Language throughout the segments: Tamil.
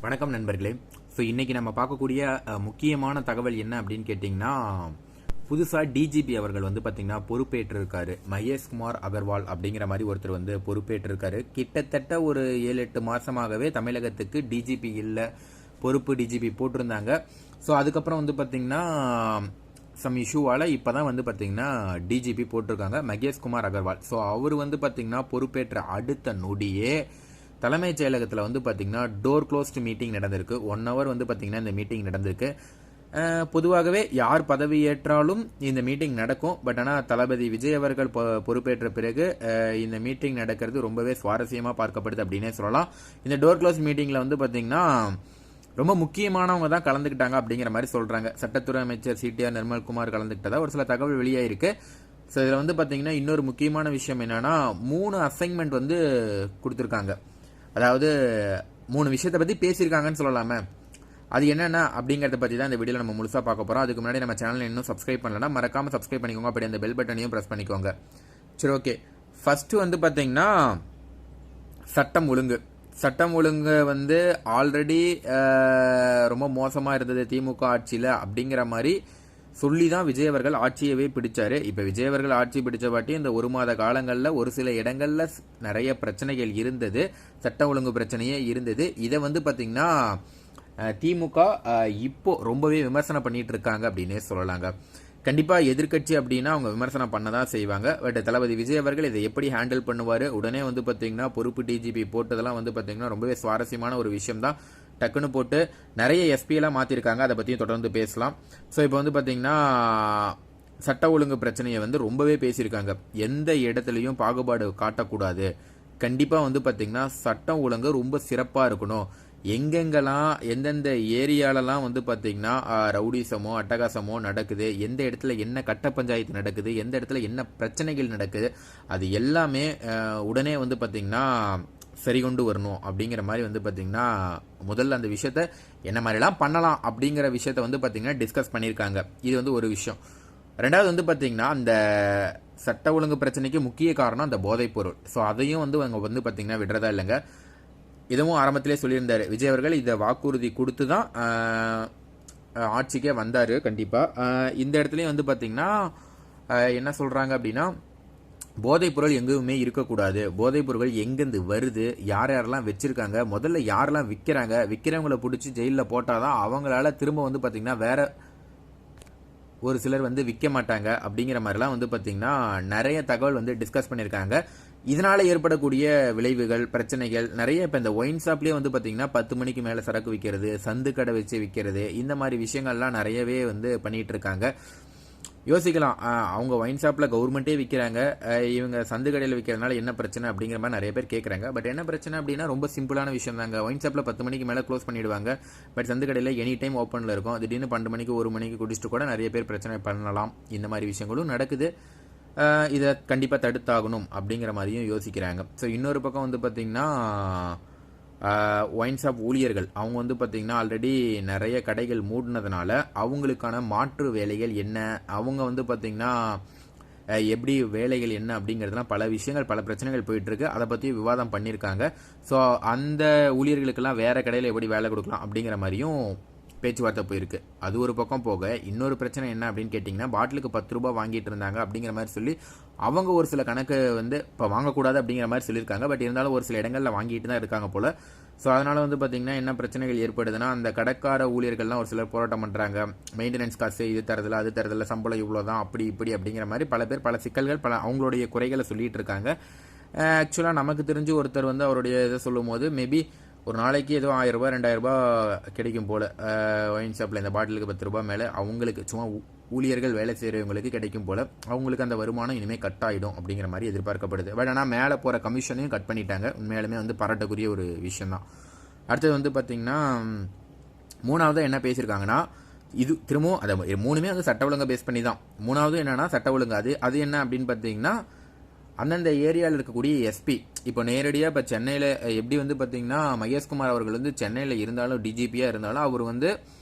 வணக்கம் நண்பர்களே. ஸோ இன்றைக்கி நம்ம பார்க்கக்கூடிய முக்கியமான தகவல் என்ன அப்படின்னு கேட்டிங்கன்னா, புதுசாக டிஜிபி அவர்கள் வந்து பார்த்திங்கன்னா பொறுப்பேற்றிருக்காரு. மகேஷ்குமார் அகர்வால் அப்படிங்கிற மாதிரி ஒருத்தர் வந்து பொறுப்பேற்றிருக்காரு. கிட்டத்தட்ட ஒரு 7-8 மாதமாகவே தமிழகத்துக்கு டிஜிபி இல்லை, பொறுப்பு டிஜிபி போட்டிருந்தாங்க. ஸோ அதுக்கப்புறம் வந்து பார்த்திங்கன்னா சம் இஷ்யூவால் இப்போ தான் வந்து பார்த்திங்கன்னா டிஜிபி போட்டிருக்காங்க மகேஷ்குமார் அகர்வால். ஸோ அவர் வந்து பார்த்திங்கன்னா பொறுப்பேற்ற அடுத்த நொடியே தலைமைச் செயலகத்தில் வந்து பார்த்திங்கன்னா டோர் க்ளோஸ்டு மீட்டிங் நடந்திருக்கு. 1 hour வந்து பார்த்திங்கன்னா இந்த மீட்டிங் நடந்திருக்கு. பொதுவாகவே யார் பதவி ஏற்றாலும் இந்த மீட்டிங் நடக்கும். பட் ஆனால் தளபதி விஜய் அவர்கள் பொறுப்பேற்ற பிறகு இந்த மீட்டிங் நடக்கிறது ரொம்பவே சுவாரஸ்யமாக பார்க்கப்படுது அப்படின்னே சொல்லலாம். இந்த டோர் க்ளோஸ் மீட்டிங்கில் வந்து பார்த்திங்கன்னா ரொம்ப முக்கியமானவங்க தான் கலந்துக்கிட்டாங்க அப்படிங்கிற மாதிரி சொல்கிறாங்க. சட்டத்துறை அமைச்சர் சிடிஆர் நிர்மல்குமார் கலந்துக்கிட்டதா ஒரு சில தகவல் வெளியாயிருக்கு. ஸோ இதில் வந்து பார்த்திங்கன்னா இன்னொரு முக்கியமான விஷயம் என்னென்னா 3 அசைன்மெண்ட் வந்து கொடுத்துருக்காங்க. அதாவது 3 விஷயத்தை பற்றி பேசியிருக்காங்கன்னு சொல்லலாமே. அது என்னென்ன அப்படிங்கிறத பற்றி தான் இந்த வீடியோவில் நம்ம முழுசாக பார்க்க போகிறோம். அதுக்கு முன்னாடி நம்ம சேனல் இன்னும் சப்ஸ்கிரைப் பண்ணலன்னா மறக்காமல் சப்ஸ்கிரைப் பண்ணிக்கோங்க. அப்படி அந்த பெல் பட்டனையும் ப்ரெஸ் பண்ணிக்கோங்க. சரி, ஓகே. ஃபஸ்ட்டு வந்து பார்த்தீங்கன்னா சட்டம் ஒழுங்கு வந்து ஆல்ரெடி ரொம்ப மோசமாக இருந்தது திமுக ஆட்சியில் அப்படிங்கிற மாதிரி சொல்லி தான் விஜய் அவர்கள் ஆட்சியவே பிடிச்சாரு. இப்போ விஜய் அவர்கள் ஆட்சி பிடிச்ச பாட்டி இந்த 1 மாத காலங்களில் ஒரு சில இடங்களில் நிறைய பிரச்சனைகள் இருந்தது, சட்ட ஒழுங்கு பிரச்சனையே இருந்தது. இதை வந்து பார்த்திங்கன்னா திமுக இப்போ ரொம்பவே விமர்சனம் பண்ணிட்டு இருக்காங்க அப்படின்னே சொல்லலாங்க. கண்டிப்பாக எதிர்கட்சி அப்படின்னா அவங்க விமர்சனம் பண்ண தான் செய்வாங்க. பட் தளபதி விஜய் அவர்கள் இதை எப்படி ஹேண்டில் பண்ணுவார், உடனே வந்து பார்த்திங்கன்னா பொறுப்பு டிஜிபி போட்டதெல்லாம் வந்து பார்த்திங்கன்னா ரொம்பவே சுவாரஸ்யமான ஒரு விஷயம் தான். டக்குன்னு போட்டு நிறைய எஸ்பியெல்லாம் மாற்றிருக்காங்க. அதை பற்றியும் தொடர்ந்து பேசலாம். ஸோ இப்போ வந்து பார்த்திங்கன்னா சட்ட ஒழுங்கு பிரச்சனையை வந்து ரொம்பவே பேசியிருக்காங்க. எந்த இடத்துலையும் பாகுபாடு காட்டக்கூடாது, கண்டிப்பாக வந்து பார்த்திங்கன்னா சட்டம் ஒழுங்கு ரொம்ப சிறப்பாக இருக்கணும். எங்கெங்கெல்லாம் எந்தெந்த ஏரியாலலாம் வந்து பார்த்திங்கன்னா ரவுடிசமோ அட்டகாசமோ நடக்குது, எந்த இடத்துல என்ன கட்ட பஞ்சாயத்து நடக்குது, எந்த இடத்துல என்ன பிரச்சனைகள் நடக்குது, அது எல்லாமே உடனே வந்து பார்த்திங்கன்னா சரி கொண்டு வரணும் அப்படிங்கிற மாதிரி வந்து பார்த்திங்கன்னா முதல்ல அந்த விஷயத்த என்ன மாதிரிலாம் பண்ணலாம் அப்படிங்கிற விஷயத்த வந்து பார்த்திங்கன்னா டிஸ்கஸ் பண்ணியிருக்காங்க. இது வந்து ஒரு விஷயம். ரெண்டாவது வந்து பார்த்திங்கன்னா அந்த சட்ட ஒழுங்கு பிரச்சனைக்கு முக்கிய காரணம் அந்த போதைப்பொருள். ஸோ அதையும் வந்து அவங்க வந்து பார்த்திங்கன்னா விடுறதா இல்லைங்க. இதுவும் ஆரம்பத்திலே சொல்லியிருந்தார் விஜய் அவர்கள். இதை வாக்குறுதி கொடுத்து தான் ஆட்சிக்கே வந்தார். கண்டிப்பாக இந்த இடத்துலையும் வந்து பார்த்திங்கன்னா என்ன சொல்கிறாங்க அப்படின்னா, போதைப்பொருள் எங்குமே இருக்கக்கூடாது, போதைப்பொருள் எங்கேருந்து வருது, யார் யாரெல்லாம் வச்சுருக்காங்க, முதல்ல யாரெல்லாம் விற்கிறவங்கள பிடிச்சி ஜெயிலில் போட்டால் தான் அவங்களால திரும்ப வந்து பார்த்திங்கன்னா வேற ஒரு சிலர் வந்து விற்க மாட்டாங்க அப்படிங்கிற மாதிரிலாம் வந்து பார்த்திங்கன்னா நிறைய தகவல் வந்து டிஸ்கஸ் பண்ணியிருக்காங்க. இதனால் ஏற்படக்கூடிய விளைவுகள் பிரச்சனைகள் நிறைய. இப்போ இந்த ஒயின் ஷாப்லேயே வந்து பார்த்திங்கன்னா 10 மணிக்கு மேலே சரக்கு விற்கிறது, சந்து கடை வச்சு விற்கிறது, இந்த மாதிரி விஷயங்கள்லாம் நிறையவே வந்து பண்ணிகிட்டு இருக்காங்க. யோசிக்கலாம், அவங்க ஒயின் ஷாப்பில் கவர்மெண்ட்டே விற்கிறாங்க, இவங்க சந்து கடையில் விற்கிறதுனால என்ன பிரச்சனை அப்படிங்கிற மாதிரி நிறைய பேர் கேட்குறாங்க. பட் என்ன பிரச்சனை அப்படின்னா ரொம்ப சிம்பிளான விஷயம் தாங்க. ஒயின் ஷாப்பில் 10 மணிக்கு மேலே க்ளோஸ் பண்ணிவிடுவாங்க. பட் சந்து கடையில் எனி டைம் ஓப்பனில் இருக்கும். திடீர்னு 12 மணிக்கு 1 மணிக்கு குடிச்சிட்டு கூட நிறைய பேர் பிரச்சனை பண்ணலாம். இந்த மாதிரி விஷயங்களும் நடக்குது. இதை கண்டிப்பாக தடுத்தாகணும் அப்படிங்கிற மாதிரியும் யோசிக்கிறாங்க. ஸோ இன்னொரு பக்கம் வந்து பார்த்திங்கன்னா ஒயின் ஷாப் ஊழியர்கள் அவங்க வந்து பார்த்திங்கன்னா ஆல்ரெடி நிறைய கடைகள் மூடினதுனால அவங்களுக்கான மாற்று வேலைகள் என்ன, அவங்க வந்து பார்த்திங்கன்னா எப்படி வேலைகள் என்ன அப்படிங்கிறதுலாம் பல விஷயங்கள் பல பிரச்சனைகள் போயிட்டுருக்கு. அதை பற்றி விவாதம் பண்ணியிருக்காங்க. ஸோ அந்த ஊழியர்களுக்கெல்லாம் வேறு கடையில் எப்படி வேலை கொடுக்கலாம் அப்படிங்கிற மாதிரியும் பேச்சுவார்த்தை போயிருக்கு. அது ஒரு பக்கம் போக இன்னொரு பிரச்சனை என்ன அப்படின்னு கேட்டிங்கன்னா, பாட்டிலுக்கு 10 ரூபா வாங்கிட்டு இருந்தாங்க அப்படிங்கிற மாதிரி சொல்லி அவங்க ஒரு சில கணக்கு வந்து இப்போ வாங்கக்கூடாது அப்படிங்கிற மாதிரி சொல்லியிருக்காங்க. பட் இருந்தாலும் ஒரு சில இடங்களில் வாங்கிட்டு தான் இருக்காங்க போல். ஸோ அதனால் வந்து பார்த்திங்கன்னா என்ன பிரச்சனைகள் ஏற்படுதுன்னா, அந்த கடைக்கார ஊழியர்கள்லாம் ஒரு சிலர் போராட்டம் பண்ணுறாங்க. மெயின்டெனன்ஸ் காசு இது தரதில்ல அது தரதில்ல, சம்பளம் இவ்வளோ தான் அப்படி இப்படி அப்படிங்கிற மாதிரி பல பேர் பல சிக்கல்கள் பல அவங்களுடைய குறைகளை சொல்லிகிட்டு இருக்காங்க. ஆக்சுவலாக நமக்கு தெரிஞ்சு ஒருத்தர் வந்து அவருடைய இதை சொல்லும் போது மேபி ஒரு நாளைக்கு ஏதோ 1000 ரூபா 2000 ரூபா கிடைக்கும் போல் ஒயின் ஷாப்பில் இந்த பாட்டிலுக்கு 10 ரூபா மேலே அவங்களுக்கு சும்மா ஊழியர்கள் வேலை செய்கிறவங்களுக்கு கிடைக்கும் போல் அவங்களுக்கு அந்த வருமானம் இனிமேல் கட் ஆகிடும் அப்படிங்கிற மாதிரி எதிர்பார்க்கப்படுது. பட் ஆனால் மேலே போகிற கமிஷனையும் கட் பண்ணிட்டாங்க. உண்மையாலுமே வந்து பாராட்டக்கூடிய ஒரு விஷயந்தான். அடுத்தது வந்து பார்த்திங்கன்னா 3வது என்ன பேசியிருக்காங்கன்னா, இது திரும்பவும் அதை 3மே வந்து சட்ட ஒழுங்கை பேஸ் பண்ணி தான். 3வது என்னென்னா சட்ட ஒழுங்கு. அது என்ன அப்படின்னு பார்த்தீங்கன்னா, அந்தந்த ஏரியாவில் இருக்கக்கூடிய எஸ்பி இப்போ நேரடியாக இப்போ சென்னையில் எப்படி வந்து பார்த்திங்கன்னா மகேஷ்குமார் அவர்கள் வந்து சென்னையில் இருந்தாலும் டிஜிபியாக இருந்தாலும் அவர் வந்து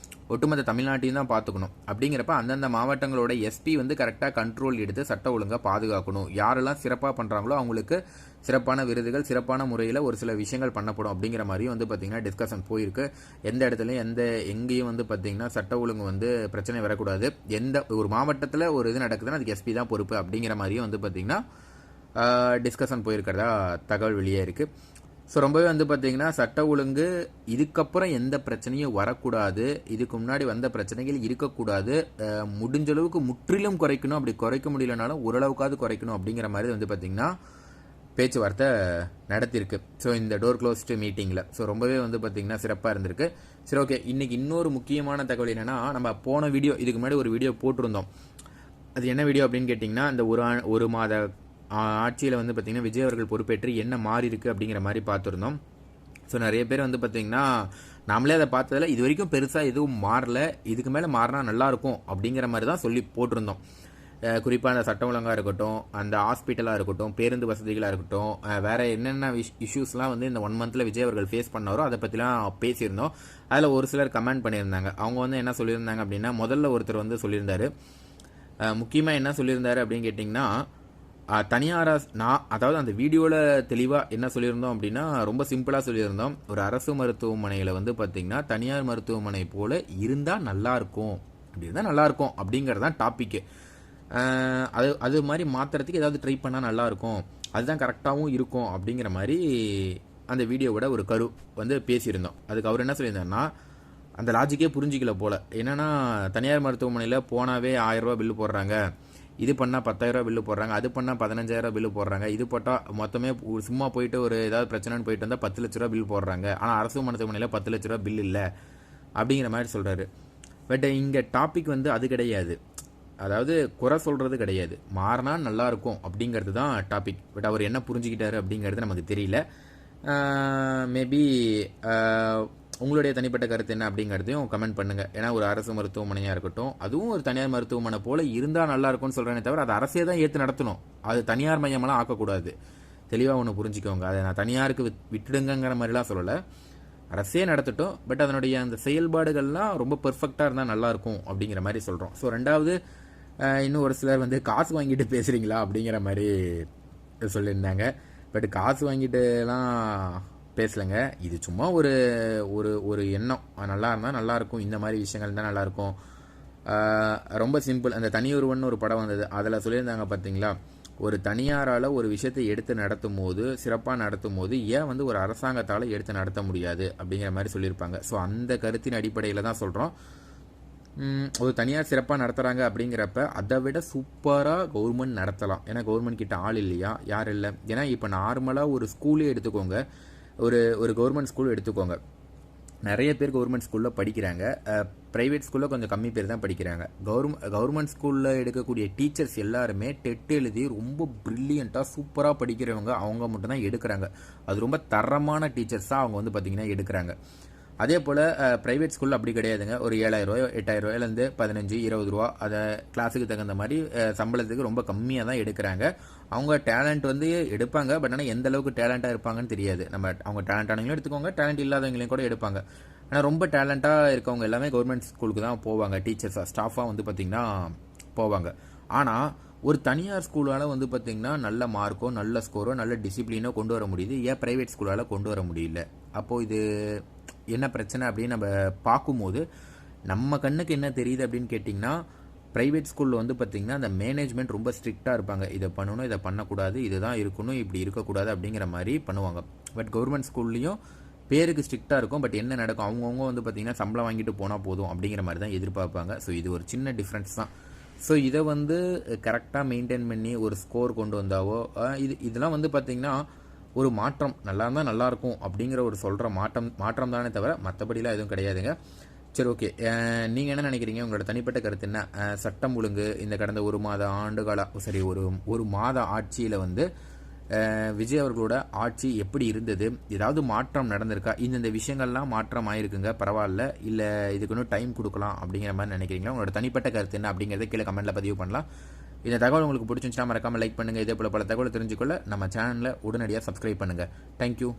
ஒட்டுமொத்த தமிழ்நாட்டையும் தான் பார்த்துக்கணும். அப்படிங்கிறப்ப அந்தந்த மாவட்டங்களோட எஸ்பி வந்து கரெக்டாக கண்ட்ரோல் எடுத்து சட்ட ஒழுங்காக பாதுகாக்கணும். யாரெல்லாம் சிறப்பாக பண்ணுறாங்களோ அவங்களுக்கு சிறப்பான விருதுகள், சிறப்பான முறையில் ஒரு சில விஷயங்கள் பண்ணப்படும் அப்படிங்கிற மாதிரியும் வந்து பார்த்திங்கன்னா டிஸ்கஷன் போயிருக்கு. எந்த இடத்துலையும் எங்கேயும் வந்து பார்த்திங்கன்னா சட்ட ஒழுங்கு வந்து பிரச்சனை வரக்கூடாது. எந்த ஒரு மாவட்டத்தில் ஒரு இது நடக்குதுன்னா அதுக்கு எஸ்பி தான் பொறுப்பு அப்படிங்கிற மாதிரியும் வந்து பார்த்திங்கன்னா டிஸ்கஷன் போயிருக்கிறதா தகவல் வெளியே இருக்குது. ஸோ ரொம்பவே வந்து பார்த்திங்கன்னா சட்ட ஒழுங்கு இதுக்கப்புறம் எந்த பிரச்சனையும் வரக்கூடாது, இதுக்கு முன்னாடி வந்த பிரச்சனைகள் இருக்கக்கூடாது, முடிஞ்ச அளவுக்கு முற்றிலும் குறைக்கணும், அப்படி குறைக்க முடியலனாலும் ஓரளவுக்காவது குறைக்கணும் அப்படிங்கிற மாதிரி வந்து பார்த்திங்கன்னா பேச்சுவார்த்தை நடத்தியிருக்கு. ஸோ இந்த டோர் க்ளோஸ்டு மீட்டிங்கில் ஸோ ரொம்பவே வந்து பார்த்திங்கன்னா சிறப்பாக இருந்திருக்கு. சரி, ஓகே. இன்றைக்கி இன்னொரு முக்கியமான தகவல் என்னென்னா, நம்ம போன வீடியோ இதுக்கு முன்னாடி ஒரு வீடியோ போட்டிருந்தோம். அது என்ன வீடியோ அப்படின்னு கேட்டிங்கன்னா, இந்த ஒரு மாத ஆட்சியில் வந்து பார்த்திங்கன்னா விஜய் அவர்கள் பொறுப்பேற்று என்ன மாறி இருக்குது அப்படிங்கிற மாதிரி பார்த்துருந்தோம். ஸோ நிறைய பேர் வந்து பார்த்திங்கன்னா நாமளே அதை பார்த்ததில் இது வரைக்கும் பெருசாக எதுவும் மாறல, இதுக்கு மேலே மாறினா நல்லாயிருக்கும் அப்படிங்கிற மாதிரி தான் சொல்லி போட்டிருந்தோம். குறிப்பாக அந்த சட்டம் ஒழுங்காக இருக்கட்டும், அந்த ஹாஸ்பிட்டலாக இருக்கட்டும், பேருந்து வசதிகளாக இருக்கட்டும், வேறு என்னென்ன இஷ்யூஸ்லாம் வந்து இந்த 1 மந்தில் விஜய் அவர்கள் ஃபேஸ் பண்ணாரோ அதை பற்றிலாம் பேசியிருந்தோம். அதில் ஒரு சிலர் கமெண்ட் பண்ணியிருந்தாங்க. அவங்க வந்து என்ன சொல்லியிருந்தாங்க அப்படின்னா, முதல்ல ஒருத்தர் வந்து சொல்லியிருந்தார், முக்கியமாக என்ன சொல்லியிருந்தாரு அப்படின்னு கேட்டிங்கன்னா, தனியார் அதாவது அந்த வீடியோவில் தெளிவாக என்ன சொல்லியிருந்தோம் அப்படின்னா, ரொம்ப சிம்பிளாக சொல்லியிருந்தோம். ஒரு அரசு மருத்துவமனையில் வந்து பார்த்திங்கன்னா தனியார் மருத்துவமனை போல் இருந்தால் நல்லாயிருக்கும், அப்படி இருந்தால் நல்லாயிருக்கும் அப்படிங்கிறது தான் டாப்பிக்கு. அது மாதிரி மாற்றுறதுக்கு ஏதாவது ட்ரை பண்ணால் நல்லாயிருக்கும், அதுதான் கரெக்டாகவும் இருக்கும் அப்படிங்கிற மாதிரி அந்த வீடியோவோட ஒரு கரு வந்து பேசியிருந்தோம். அதுக்கு அவர் என்ன சொல்லியிருந்தாருன்னா, அந்த லாஜிக்கே புரிஞ்சிக்கல போல். என்னென்னா, தனியார் மருத்துவமனையில் போனாவே 1000 ரூபா பில்லு போடுறாங்க, இது பண்ணால் 10,000 பில்லு போடுறாங்க, அது பண்ணால் 15,000 பில்லு போடுறாங்க, இது போட்டால் மொத்தமே சும்மா போயிட்டு ஒரு ஏதாவது பிரச்சனைன்னு போயிட்டு வந்தால் 10 லட்ச ரூபா பில் போடுறாங்க, ஆனால் அரசு மருத்துவமனையில் 10 லட்ச ரூபா பில் இல்லை அப்படிங்கிற மாதிரி சொல்கிறாரு. பட் இங்கே டாபிக் வந்து அது கிடையாது. அதாவது குறை சொல்கிறது கிடையாது, மாறினா நல்லாயிருக்கும் அப்படிங்கிறது தான் டாபிக். பட் அவர் என்ன புரிஞ்சுக்கிட்டாரு அப்படிங்கிறது நமக்கு தெரியல. மேபி உங்களுடைய தனிப்பட்ட கருத்து என்ன அப்படிங்கிறதையும் கமெண்ட் பண்ணுங்கள். ஏன்னா ஒரு அரசு மருத்துவமனையாக இருக்கட்டும், அதுவும் ஒரு தனியார் மருத்துவமனை போல் இருந்தால் நல்லாயிருக்கும்னு சொல்கிறேனே தவிர அது அரசே தான் ஏற்று நடத்தணும், அது தனியார் மையமெல்லாம் ஆக்கக்கூடாது. தெளிவாக ஒன்று புரிஞ்சுக்கோங்க. அதை நான் தனியாருக்கு விட்டுடுங்கிற மாதிரிலாம் சொல்லலை, அரசே நடத்தட்டும். பட் அதனுடைய அந்த செயல்பாடுகள்லாம் ரொம்ப பெர்ஃபெக்டாக இருந்தால் நல்லாயிருக்கும் அப்படிங்கிற மாதிரி சொல்கிறோம். ஸோ ரெண்டாவது, இன்னும் ஒரு சிலர் வந்து காசு வாங்கிட்டு பேசுகிறீங்களா அப்படிங்கிற மாதிரி சொல்லியிருந்தாங்க. பட் காசு வாங்கிட்டுலாம் பேசலைங்க, இது சும்மா ஒரு ஒரு ஒரு எண்ணம், நல்லா இருந்தால் நல்லாயிருக்கும், இந்த மாதிரி விஷயங்கள் தான் நல்லாயிருக்கும். ரொம்ப சிம்பிள். அந்த தனியொருவன் ஒரு படம் வந்தது, அதில் சொல்லியிருந்தாங்க பார்த்தீங்களா, ஒரு தனியாரால் ஒரு விஷயத்தை எடுத்து நடத்தும் போது, சிறப்பாக நடத்தும் போது ஏன் வந்து ஒரு அரசாங்கத்தால் எடுத்து நடத்த முடியாது அப்படிங்கிற மாதிரி சொல்லியிருப்பாங்க. ஸோ அந்த கருத்தின் அடிப்படையில் தான் சொல்கிறோம். ஒரு தனியார் சிறப்பாக நடத்துகிறாங்க அப்படிங்கிறப்ப அதை விட சூப்பராக கவர்மெண்ட் நடத்தலாம். ஏன்னா கவர்மெண்ட் கிட்ட ஆள் இல்லையா, யார் இல்லை. ஏன்னா இப்போ நார்மலாக ஒரு ஸ்கூலே எடுத்துக்கோங்க, ஒரு கவர்மெண்ட் ஸ்கூல் எடுத்துக்கோங்க, நிறைய பேர் கவர்மெண்ட் ஸ்கூலில் படிக்கிறாங்க, ப்ரைவேட் ஸ்கூலில் கொஞ்சம் கம்மி பேர் தான் படிக்கிறாங்க. கவர்மெண்ட் ஸ்கூலில் எடுக்கக்கூடிய டீச்சர்ஸ் எல்லாருமே டெட் எழுதி ரொம்ப ப்ரில்லியண்ட்டாக சூப்பராக படிக்கிறவங்க அவங்க மட்டும்தான் எடுக்கிறாங்க. அது ரொம்ப தரமான டீச்சர்ஸாக அவங்க வந்து பார்த்திங்கன்னா எடுக்கிறாங்க. அதே போல் ப்ரைவேட் ஸ்கூலில் அப்படி கிடையாதுங்க. ஒரு 7,000 ரூபாயோ 8,000 ரூபாயிலேருந்து 15-20 ரூபா அதை கிளாஸுக்கு தகுந்த மாதிரி சம்பளத்துக்கு ரொம்ப கம்மியாக தான் எடுக்கிறாங்க. அவங்க டேலண்ட் வந்து எடுப்பாங்க, பட் ஆனால் எந்த அளவுக்கு டேலண்ட்டாக இருப்பாங்கன்னு தெரியாது. அவங்க டேலண்டானவங்களும் எடுத்துக்கோங்க, டேலண்ட் இல்லாதவங்களையும் கூட எடுப்பாங்க. ஆனால் ரொம்ப டேலண்ட்டாக இருக்கவங்க எல்லாமே கவர்மெண்ட் ஸ்கூலுக்கு தான் போவாங்க, டீச்சர்ஸாக ஸ்டாஃபாக வந்து பார்த்திங்கன்னா போவாங்க. ஆனால் ஒரு தனியார் ஸ்கூலால் வந்து பார்த்திங்கன்னா நல்ல மார்க்கோ, நல்ல ஸ்கோரோ, நல்ல டிசிப்ளினோ கொண்டு வர முடியுது, ஏன் ப்ரைவேட் ஸ்கூலால் கொண்டு வர முடியல? அப்போது இது என்ன பிரச்சனை அப்படின்னு நம்ம பார்க்கும்போது நம்ம கண்ணுக்கு என்ன தெரியுது அப்படின்னு கேட்டிங்கன்னா, ப்ரைவேட் ஸ்கூலில் வந்து பார்த்திங்கன்னா அந்த மேனேஜ்மெண்ட் ரொம்ப ஸ்ட்ரிக்டாக இருப்பாங்க. இதை பண்ணணும், இதை பண்ணக்கூடாது, இதுதான் இருக்கணும், இப்படி இருக்கக்கூடாது அப்படிங்கிற மாதிரி பண்ணுவாங்க. பட் கவர்மெண்ட் ஸ்கூல்லையும் பேருக்கு ஸ்ட்ரிக்டாக இருக்கும், பட் என்ன நடக்கும், அவங்கவுங்க வந்து பார்த்திங்கன்னா சம்பளம் வாங்கிட்டு போனால் போதும் அப்படிங்கிற மாதிரி தான் எதிர்பார்ப்பாங்க. ஸோ இது ஒரு சின்ன டிஃப்ரென்ஸ் தான். ஸோ இதை வந்து கரெக்டாக மெயின்டைன் பண்ணி ஒரு ஸ்கோர் கொண்டு வந்தாவோ, இதெல்லாம் வந்து பார்த்திங்கன்னா ஒரு மாற்றம், நல்லா இருந்தால் நல்லாயிருக்கும் அப்படிங்கிற ஒரு சொல்கிற மாற்றம் தானே தவிர மற்றபடிலாம் எதுவும் கிடையாதுங்க. சரி, ஓகே. நீங்கள் என்ன நினைக்கிறீங்க, உங்களோட தனிப்பட்ட கருத்து என்ன? சட்டம் ஒழுங்கு இந்த கடந்த ஒரு மாத ஆட்சியில் வந்து விஜய் அவர்களோட ஆட்சி எப்படி இருந்தது, ஏதாவது மாற்றம் நடந்திருக்கா, இந்த விஷயங்கள்லாம் மாற்றம் ஆயிருக்குங்க, பரவாயில்ல, இல்லை இதுக்கு இன்னும் டைம் கொடுக்கலாம் அப்படிங்கிற மாதிரி நினைக்கிறீங்களா? உங்களோட தனிப்பட்ட கருத்து என்ன அப்படிங்கிறத கீழே கமெண்ட்டில் பதிவு பண்ணலாம். இந்த தகவல் உங்களுக்கு பிடிச்சிருந்துச்சுன்னா மறக்காமல் லைக் பண்ணுங்கள். இதே போல் பல தகவலை தெரிஞ்சுக்கொள்ள நம்ம சேனலில் உடனடியாக சப்ஸ்கிரைப் பண்ணுங்கள். தேங்க்யூ.